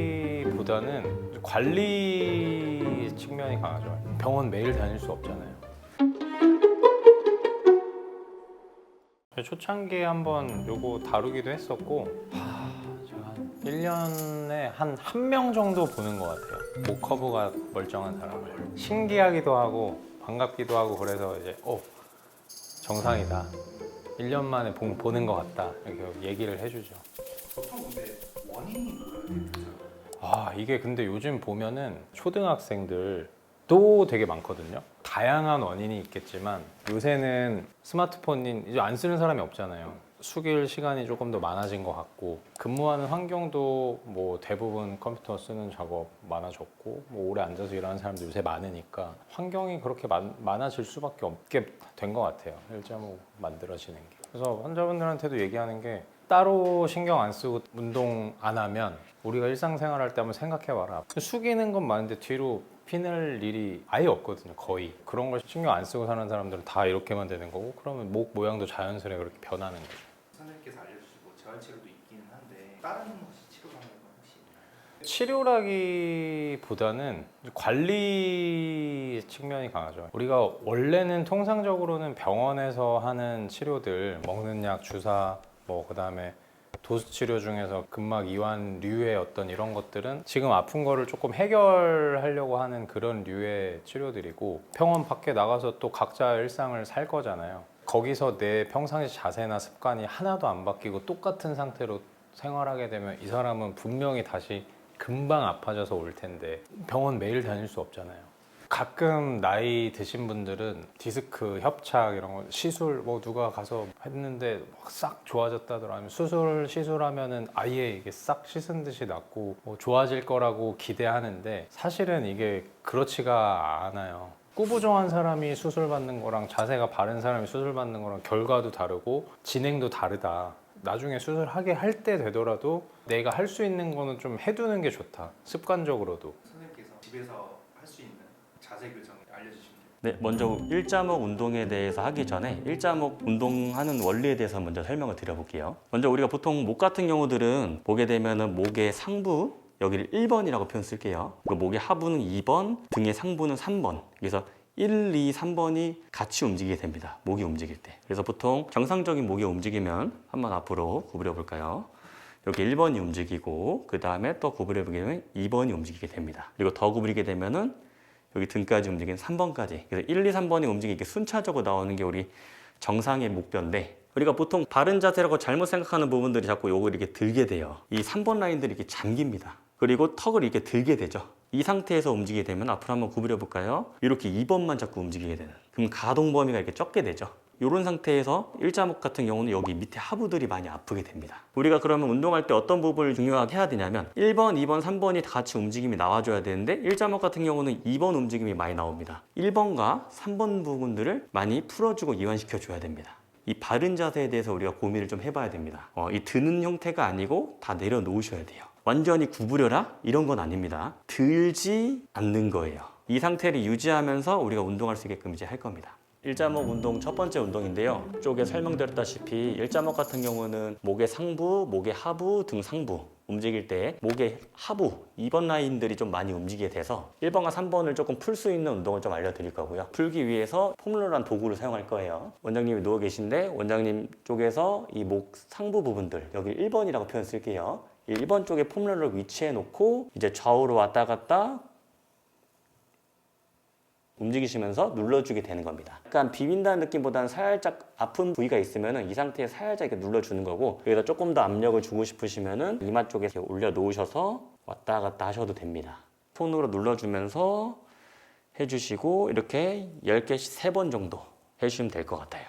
치료라기보다는 관리 측면이 강하죠. 병원 매일 다닐 수 없잖아요. 초창기에 한번 요거 다루기도 했었고 제가 한 1년에 한 명 정도 보는 것 같아요. 목 커브가 멀쩡한 사람을. 신기하기도 하고 반갑기도 하고 그래서 이제 정상이다. 1년 만에 보는 것 같다. 이렇게 얘기를 해주죠. 보통 근데 원인이 뭐예요? 이게 근데 요즘 보면은 초등학생들도 되게 많거든요. 다양한 원인이 있겠지만 요새는 스마트폰 이제 안 쓰는 사람이 없잖아요. 숙일 시간이 조금 더 많아진 것 같고 근무하는 환경도 뭐 대부분 컴퓨터 쓰는 작업 많아졌고 뭐 오래 앉아서 일하는 사람도 요새 많으니까 환경이 그렇게 많아질 수밖에 없게 된 것 같아요. 일자목 만들어지는 게. 그래서 환자분들한테도 얘기하는 게 따로 신경 안 쓰고 운동 안 하면 우리가 일상생활 할 때 한번 생각해봐라. 숙이는 건 많은데 뒤로 피낼 일이 아예 없거든요. 거의. 그런 걸 신경 안 쓰고 사는 사람들은 다 이렇게만 되는 거고 그러면 목 모양도 자연스레 그렇게 변하는 거죠. 선생님께서 알려주시고 재활치료도 있기는 한데 다른 것이 치료 방법은 혹시 있나요? 치료라기보다는 관리 측면이 강하죠. 우리가 원래는 통상적으로는 병원에서 하는 치료들, 먹는 약, 주사, 뭐 그다음에 도수 치료 중에서 근막 이완류의 어떤 이런 것들은 지금 아픈 거를 조금 해결하려고 하는 그런 류의 치료들이고 병원 밖에 나가서 또 각자 일상을 살 거잖아요. 거기서 내 평상시 자세나 습관이 하나도 안 바뀌고 똑같은 상태로 생활하게 되면 이 사람은 분명히 다시 금방 아파져서 올 텐데 병원 매일 다닐 수 없잖아요. 가끔 나이 드신 분들은 디스크, 협착 이런 거 시술 뭐 누가 가서 했는데 싹 좋아졌다더라 하면 시술하면은 아예 이게 싹 씻은 듯이 낫고 뭐 좋아질 거라고 기대하는데 사실은 이게 그렇지가 않아요. 꾸부정한 사람이 수술 받는 거랑 자세가 바른 사람이 수술 받는 거랑 결과도 다르고 진행도 다르다. 나중에 수술하게 할 때 되더라도 내가 할 수 있는 거는 좀 해두는 게 좋다. 습관적으로도. 선생님께서 집에서 할 수 있는 자세 교정 알려주시면 돼요. 네, 먼저 일자목 운동에 대해서 하기 전에 일자목 운동하는 원리에 대해서 먼저 설명을 드려볼게요. 먼저 우리가 보통 목 같은 경우들은 보게 되면은 목의 상부 여기를 1번이라고 표현 쓸게요. 그리고 목의 하부는 2번, 등의 상부는 3번. 그래서 1, 2, 3번이 같이 움직이게 됩니다. 목이 움직일 때. 그래서 보통 정상적인 목이 움직이면 한번 앞으로 구부려 볼까요? 여기 1번이 움직이고 그 다음에 또 구부려 보게 되면 2번이 움직이게 됩니다. 그리고 더 구부리게 되면은 여기 등까지 움직이는 3번까지. 그래서 1, 2, 3번이 움직이게 순차적으로 나오는 게 우리 정상의 목뼈인데 우리가 보통 바른 자세라고 잘못 생각하는 부분들이 자꾸 요걸 이렇게 들게 돼요. 이 3번 라인들이 이렇게 잠깁니다. 그리고 턱을 이렇게 들게 되죠. 이 상태에서 움직이게 되면 앞으로 한번 구부려 볼까요? 이렇게 2번만 자꾸 움직이게 되는. 그럼 가동 범위가 이렇게 적게 되죠. 이런 상태에서 일자목 같은 경우는 여기 밑에 하부들이 많이 아프게 됩니다. 우리가 그러면 운동할 때 어떤 부분을 중요하게 해야 되냐면 1번, 2번, 3번이 다 같이 움직임이 나와줘야 되는데 일자목 같은 경우는 2번 움직임이 많이 나옵니다. 1번과 3번 부분들을 많이 풀어주고 이완시켜줘야 됩니다. 이 바른 자세에 대해서 우리가 고민을 좀 해봐야 됩니다. 이 드는 형태가 아니고 다 내려놓으셔야 돼요. 완전히 구부려라? 이런 건 아닙니다. 들지 않는 거예요. 이 상태를 유지하면서 우리가 운동할 수 있게끔 이제 할 겁니다. 일자목 운동 첫 번째 운동인데요. 쪽에 설명드렸다시피 일자목 같은 경우는 목의 상부, 목의 하부, 등 상부 움직일 때 목의 하부 2번 라인들이 좀 많이 움직이게 돼서 1번과 3번을 조금 풀 수 있는 운동을 좀 알려드릴 거고요. 풀기 위해서 폼롤러라는 도구를 사용할 거예요. 원장님이 누워 계신데 원장님 쪽에서 이 목 상부 부분들 여기 1번이라고 표현 쓸게요. 1번 쪽에 폼롤러를 위치해 놓고 이제 좌우로 왔다 갔다 움직이시면서 눌러주게 되는 겁니다. 약간 비빈다는 느낌보다는 살짝 아픈 부위가 있으면 이 상태에 살짝 이렇게 눌러주는 거고 여기다 조금 더 압력을 주고 싶으시면 이마 쪽에 이렇게 올려놓으셔서 왔다 갔다 하셔도 됩니다. 손으로 눌러주면서 해주시고 이렇게 10개씩 3번 정도 해주시면 될 것 같아요.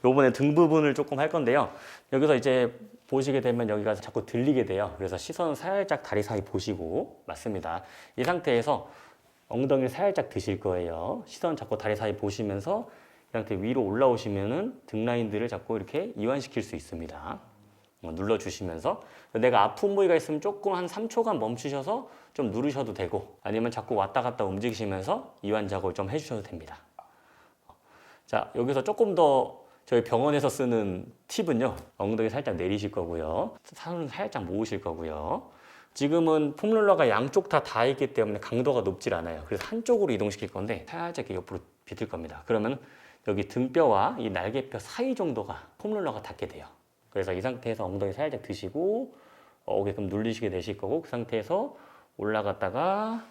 요번에 등 부분을 조금 할 건데요. 여기서 이제 보시게 되면 여기가 자꾸 들리게 돼요. 그래서 시선은 살짝 다리 사이 보시고 맞습니다. 이 상태에서 엉덩이를 살짝 드실 거예요. 시선 자꾸 다리 사이 보시면서 이 상태 위로 올라오시면은 등 라인들을 자꾸 이렇게 이완시킬 수 있습니다. 눌러주시면서 내가 아픈 부위가 있으면 조금 한 3초간 멈추셔서 좀 누르셔도 되고 아니면 자꾸 왔다 갔다 움직이시면서 이완 작업을 좀 해주셔도 됩니다. 자, 여기서 조금 더 저희 병원에서 쓰는 팁은요. 엉덩이 살짝 내리실 거고요. 손을 살짝 모으실 거고요. 지금은 폼롤러가 양쪽 다 닿아있기 때문에 강도가 높질 않아요. 그래서 한쪽으로 이동시킬 건데 살짝 이렇게 옆으로 비틀 겁니다. 그러면 여기 등뼈와 이 날개뼈 사이 정도가 폼롤러가 닿게 돼요. 그래서 이 상태에서 엉덩이 살짝 드시고 오게끔 눌리시게 되실 거고 그 상태에서 올라갔다가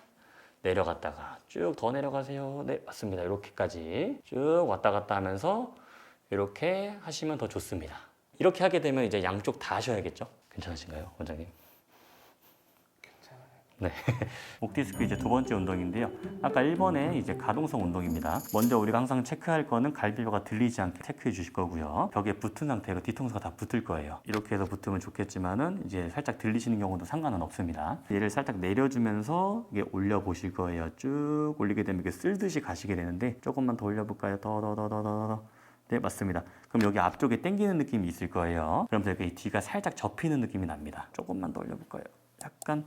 내려갔다가 쭉 더 내려가세요. 네, 맞습니다. 이렇게까지 쭉 왔다 갔다 하면서 이렇게 하시면 더 좋습니다. 이렇게 하게 되면 이제 양쪽 다 하셔야겠죠? 괜찮으신가요, 원장님? 네. 목 디스크 이제 두 번째 운동인데요. 아까 1번에 이제 가동성 운동입니다. 먼저 우리가 항상 체크할 거는 갈비뼈가 들리지 않게 체크해 주실 거고요. 벽에 붙은 상태로 뒤통수가 다 붙을 거예요. 이렇게 해서 붙으면 좋겠지만은 이제 살짝 들리시는 경우도 상관은 없습니다. 얘를 살짝 내려주면서 이게 올려 보실 거예요. 쭉 올리게 되면 이게 쓸듯이 가시게 되는데 조금만 더 올려볼까요? 더. 네, 맞습니다. 그럼 여기 앞쪽에 당기는 느낌이 있을 거예요. 그러면서 여기 뒤가 살짝 접히는 느낌이 납니다. 조금만 더 올려볼까요? 약간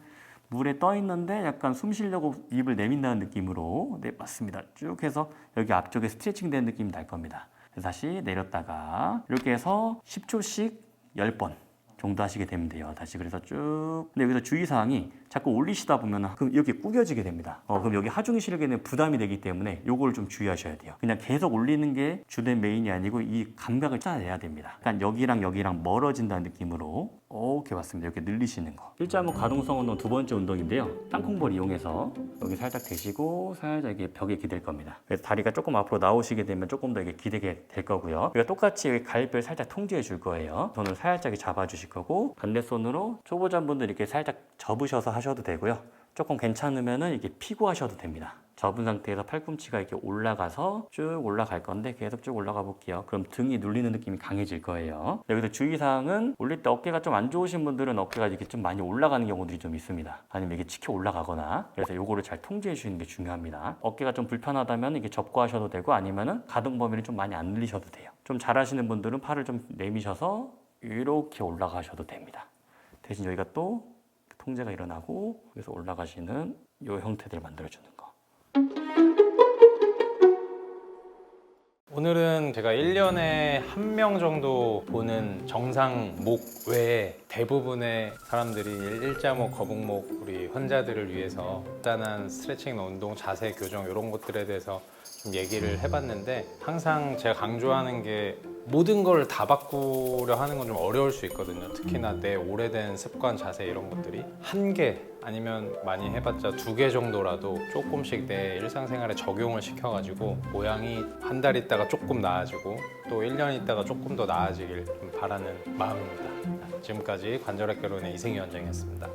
물에 떠 있는데 약간 숨 쉬려고 입을 내민다는 느낌으로. 네, 맞습니다. 쭉 해서 여기 앞쪽에 스트레칭 되는 느낌이 날 겁니다. 그래서 다시 내렸다가 이렇게 해서 10초씩 10번 정도 하시게 되면 돼요. 다시 그래서 쭉. 근데 여기서 주의사항이 자꾸 올리시다 보면 그럼 이렇게 구겨지게 됩니다. 그럼 여기 하중이 실에게는 부담이 되기 때문에 요걸 좀 주의하셔야 돼요. 그냥 계속 올리는 게 주된 메인이 아니고 이 감각을 찾아내야 됩니다. 그러니까 여기랑 멀어진다는 느낌으로. 오케이, 맞습니다. 이렇게 늘리시는 거. 일자목 가동성 운동 두 번째 운동인데요. 땅콩볼 이용해서 여기 살짝 대시고 살짝 이게 벽에 기댈 겁니다. 그래서 다리가 조금 앞으로 나오시게 되면 조금 더 이게 기대게 될 거고요. 그러니까 똑같이 여기 갈비뼈를 살짝 통제해 줄 거예요. 손을 살짝 잡아주실 거고 반대 손으로 초보자분들 이렇게 살짝 접으셔서 하셔도 되고요. 조금 괜찮으면은 이렇게 피고 하셔도 됩니다. 접은 상태에서 팔꿈치가 이렇게 올라가서 쭉 올라갈 건데 계속 쭉 올라가 볼게요. 그럼 등이 눌리는 느낌이 강해질 거예요. 여기서 주의사항은 올릴 때 어깨가 좀 안 좋으신 분들은 어깨가 이렇게 좀 많이 올라가는 경우들이 좀 있습니다. 아니면 이게 치켜 올라가거나. 그래서 요거를 잘 통제해 주시는 게 중요합니다. 어깨가 좀 불편하다면 이게 접고 하셔도 되고 아니면은 가동 범위를 좀 많이 안 늘리셔도 돼요. 좀 잘하시는 분들은 팔을 좀 내미셔서 이렇게 올라가셔도 됩니다. 대신 여기가 또 통제가 일어나고 그래서 올라가시는 이 형태들을 만들어주는 거. 오늘은 제가 1년에 한 명 정도 보는 정상 목 외에 대부분의 사람들이 일자목, 거북목 우리 환자들을 위해서 간단한 스트레칭 운동, 자세 교정 이런 것들에 대해서 좀 얘기를 해봤는데 항상 제가 강조하는 게 모든 걸 다 바꾸려 하는 건 좀 어려울 수 있거든요. 특히나 내 오래된 습관, 자세 이런 것들이 한 개 아니면 많이 해봤자 2개 정도라도 조금씩 내 일상생활에 적용을 시켜가지고 모양이 한 달 있다가 조금 나아지고 또 1년 있다가 조금 더 나아지길 좀 바라는 마음입니다. 지금까지 관절학개론의 이승희 원장이었습니다.